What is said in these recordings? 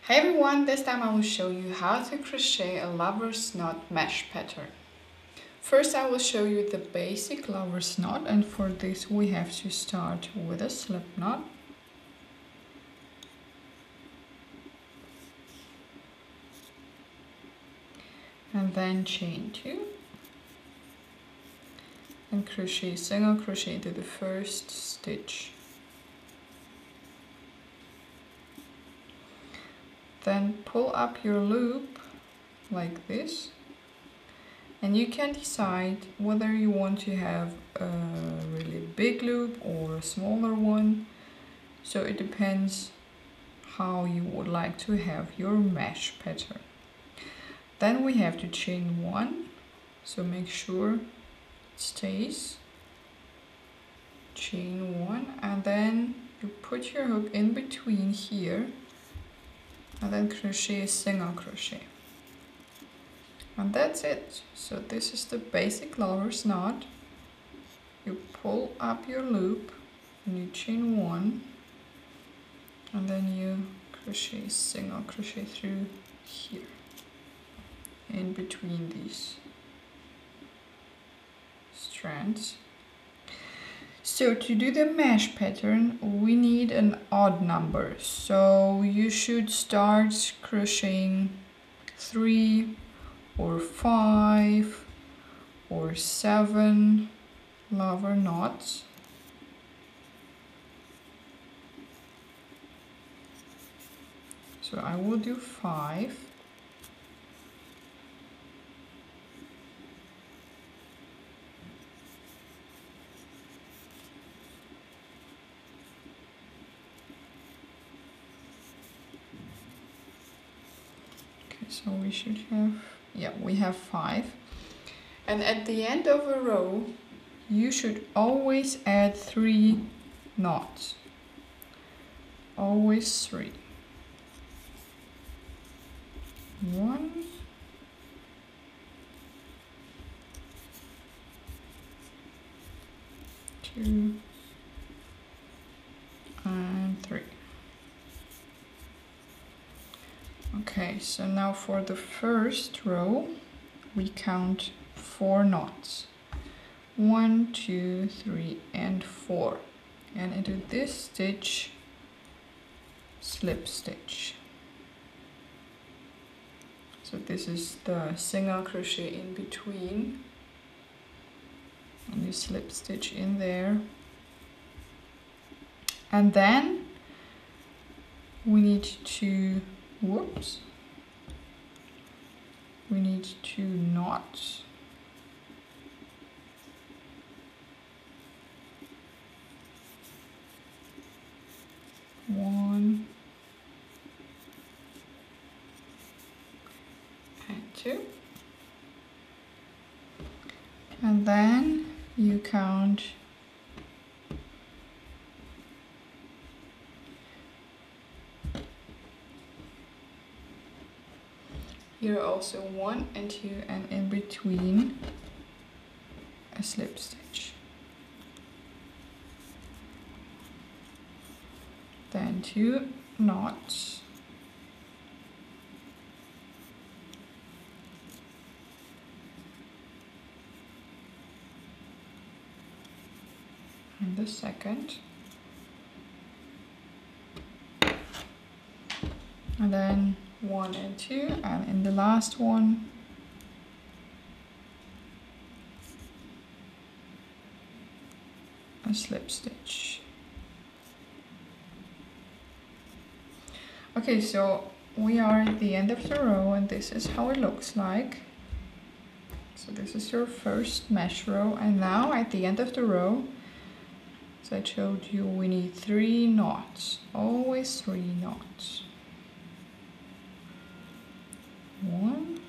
Hey everyone, this time I will show you how to crochet a lover's knot mesh pattern. First I will show you the basic lover's knot, and for this we have to start with a slip knot. And then chain 2 and crochet single crochet into the first stitch. Then pull up your loop like this, and you can decide whether you want to have a really big loop or a smaller one, so it depends how you would like to have your mesh pattern. Then we have to chain 1, so make sure it stays. Chain 1, and then you put your hook in between here and then crochet a single crochet, and that's it. So this is the basic lover's knot. You pull up your loop and you chain 1, and then you crochet single crochet through here in between these strands. So to do the mesh pattern we need an odd number, so you should start crocheting 3 or 5 or 7 lover knots. So I will do 5. So we should have, we have 5. And at the end of a row, you should always add 3 knots. Always 3. 1, 2, and 3. Okay, so now for the first row, we count 4 knots. 1, 2, 3, and 4. And into this stitch, slip stitch. So this is the single crochet in between. And you slip stitch in there. And then we need to we need 2 knots. One and 2. And then you count here also 1 and 2, and in between a slip stitch. Then 2 knots. And the second. And then 1 and 2, and in the last one a slip stitch. Okay, so we are at the end of the row, and this is how it looks like. So this is your first mesh row, and now at the end of the row, as I told you, we need 3 knots, always 3 knots. 1,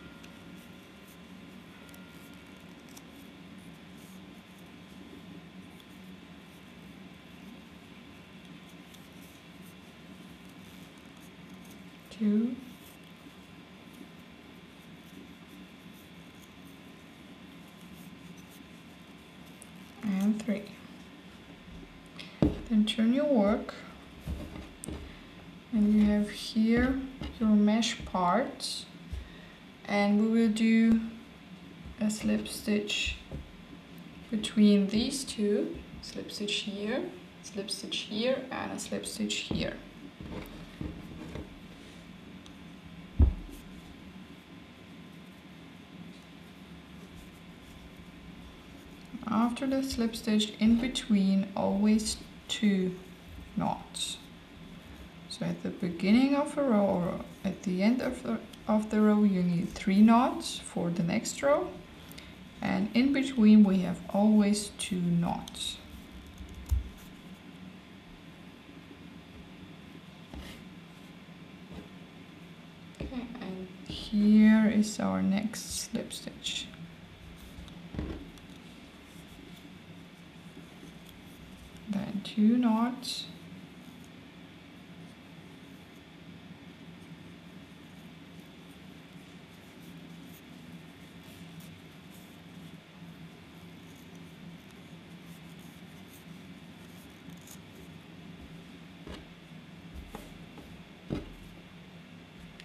2, and 3. Then turn your work, and you have here your mesh part, and we will do a slip stitch between these two. Slip stitch here, and a slip stitch here. After the slip stitch in between, always 2 knots. So at the beginning of a row or at the end of the row you need 3 knots for the next row, and in between we have always 2 knots. Okay, and here is our next slip stitch. Then 2 knots.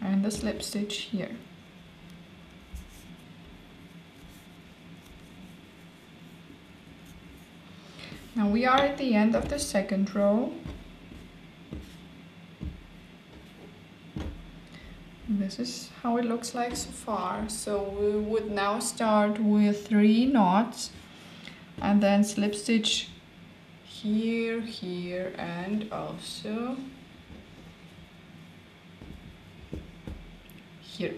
And the slip stitch here. Now we are at the end of the second row. This is how it looks like so far. So we would now start with 3 knots and then slip stitch here, here, and also here.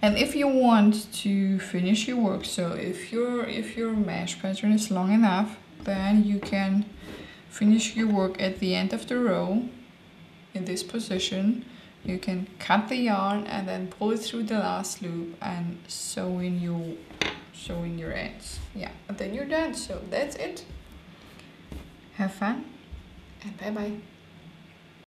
And if you want to finish your work, so if your mesh pattern is long enough, then you can finish your work at the end of the row in this position. You can cut the yarn and then pull it through the last loop and sew in your ends. Yeah, and then you're done. So that's it. Have fun and bye bye.